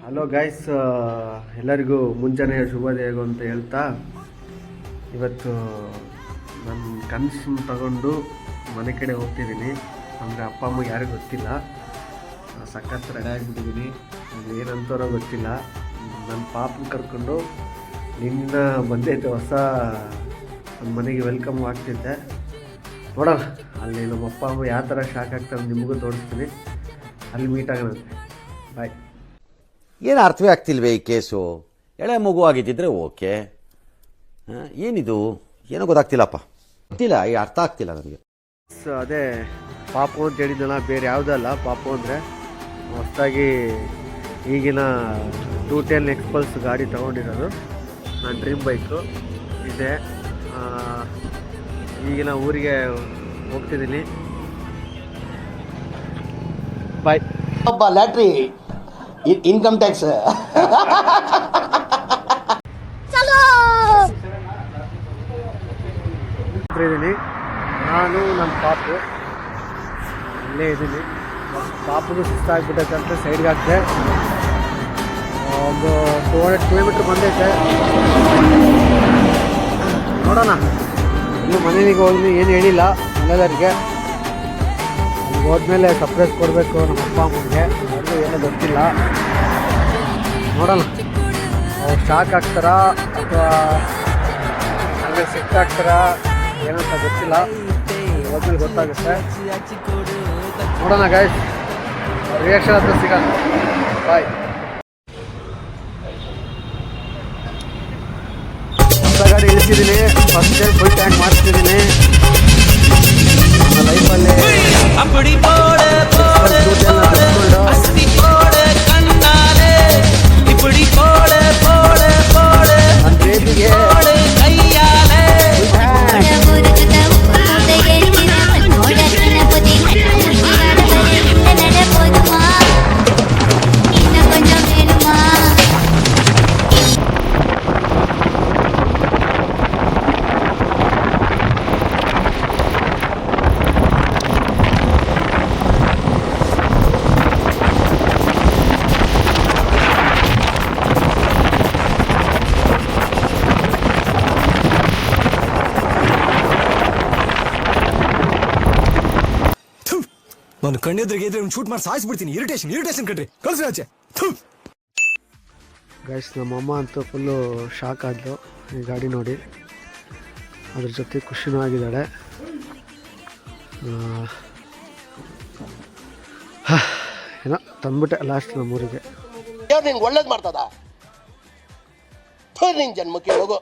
Hello guys, ಎಲ್ಲರಿಗೂ ಮುಂಜಾನೆ ಶುಭೋದಯ ಅಂತ ಹೇಳ್ತಾ ಇವತ್ತು ನನ್ನ ಕನಸನ್ನು ತಗೊಂಡು ಮನೆ ಕಡೆ ಹೋಗ್ತಿದ್ದೀನಿ. ಅಂದರೆ ಅಪ್ಪ ಅಮ್ಮಗೆ ಯಾರಿಗೂ ಗೊತ್ತಿಲ್ಲ, ಸಖತ್ ರೆಡಿ ಆಗಿಬಿಟ್ಟಿದ್ದೀನಿ. ಅದು ಏನಂತಾರೋ ಗೊತ್ತಿಲ್ಲ. ನನ್ನ ಪಾಪನ ಕರ್ಕೊಂಡು ನಿನ್ನ ಬಂದೈತೆ ಹೊಸ ನನ್ನ ಮನೆಗೆ ವೆಲ್ಕಮ್ ಆಗ್ತಿದ್ದೆ. ನೋಡೋಣ ಅಲ್ಲಿ ನಮ್ಮ ಅಪ್ಪ ಅಮ್ಮ ಯಾವ ಥರ ಶಾಕ್ ಆಗ್ತಾರೆ ನಿಮಗೂ ತೋರಿಸ್ತೀನಿ. ಅಲ್ಲಿ ಮೀಟ್ ಆಗೋಣಂತೆ. ಬಾಯ್. ಏನು ಅರ್ಥವೇ ಆಗ್ತಿಲ್ವೇ ಈ ಕೇಸು? ಎಳೆ ಮಗು ಆಗಿದ್ದಿದ್ರೆ ಓಕೆ, ಏನಿದು ಏನೋ ಗೊತ್ತಾಗ್ತಿಲ್ಲಪ್ಪ, ಗೊತ್ತಿಲ್ಲ, ಈ ಅರ್ಥ ಆಗ್ತಿಲ್ಲ ನನಗೆ. ಅದೇ ಪಾಪು ಅಂತ ಹೇಳಿದ್ನಲ್ಲ, ಬೇರೆ ಯಾವುದಲ್ಲ. ಪಾಪು ಅಂದರೆ ಹೊಸದಾಗಿ ಈಗಿನ 210 ಎಕ್ಸ್ಪಲ್ಸ್ ಗಾಡಿ ತೊಗೊಂಡಿರೋದು. ನನ್ನ ಡ್ರೀಮ್ ಬೈಕು ಇದೆ. ಈಗಿನ ಊರಿಗೆ ಹೋಗ್ತಿದ್ದೀನಿ. ಬಾಯ್. ಒಬ್ಬ ಲ್ಯಾಟ್ರಿ ಇನ್ಕಮ್ ಟ್ಯಾಕ್ಸ್ ಇದ್ದೀನಿ. ನಾನು ನನ್ನ ಪಾಪು ಇಲ್ಲೇ ಇದ್ದೀನಿ. ಪಾಪುಗೂ ಸುಸ್ತಾಗ್ಬಿಟ್ಟೈತೆ ಅಂತ ಸೈಡ್ಗೆ ಹಾಕಿದೆ. ಒಂದು 200 ಕಿಲೋಮೀಟ್ರ್ ಬಂದೈತೆ. ನೋಡೋಣ. ಇನ್ನು ಮನೆಗೆ ಹೋಗಿ ಏನು ಹೇಳಿಲ್ಲ ಮನೆಯವರಿಗೆ. ಅಲ್ಲಿಗೆ ಹೋದ್ಮೇಲೆ ಸರ್ಪ್ರೈಸ್ ಕೊಡಬೇಕು ನಮ್ಮ ಅಪ್ಪ ಅಮ್ಮನಿಗೆ. ಅವ್ರಿಗೂ ಏನೋ ಗೊತ್ತಿಲ್ಲ. ನೋಡೋಣ ಅವ್ರು ಶಾಕ್ ಆಗ್ತಾರಾ ಅಥವಾ ಹಂಗೆ ಸಿಟ್ಟಾಗ್ತಾರಾ ಏನಂತ ಗೊತ್ತಿಲ್ಲ. ಹೋದ್ಮೇಲೆ ಗೊತ್ತಾಗುತ್ತೆ. ನೋಡೋಣ ಗೈಸ್, ರಿಯಾಕ್ಷನ್ ಹತ್ರ ಸಿಗೋಣ. ಬಾಯ್. ಹೊಸ ಗಾಡಿ ಇಳಿಸಿದ್ದೀನಿ. ಫಸ್ಟ್ ಟೈಮ್ ಫುಲ್ ಟ್ಯಾಂಕ್ ಮಾಡಿಸ್ತಿದ್ದೀನಿ. ನನ್ನ ಲೈಫಲ್ಲಿ ನನ್ನ ರೇಟಿಗೆ ನಾನು ಕಣ್ಣೆದ್ರಿಗೆ ಇದ್ರೆ ಶೂಟ್ ಮಾಡಿ ಸಾಯಿಸ್ಬಿಡ್ತೀನಿ. ಇರಿಟೇಷನ್ ಕಟ್ರಿ ಕಳ್ಸಿ ಆಚೆ. ಗೈಸ್, ನಮ್ಮಮ್ಮ ಅಂತೂ ಫುಲ್ಲು ಶಾಕ್ ಆದ್ಲು ಈ ಗಾಡಿ ನೋಡಿ. ಅದ್ರ ಜೊತೆ ಖುಷಿನೂ ಆಗಿದ್ದಾಳೆ. ಏನೋ ತಂದ್ಬಿಟ್ಟೆ ಲಾಸ್ಟ್ ನಮ್ಮೂರಿಗೆ. ನಿಂಗೆ ಒಳ್ಳೇದು ಮಾಡ್ತದ ನಿನ್ ಜನ್ಮಕ್ಕೆ ಹೋಗೋ.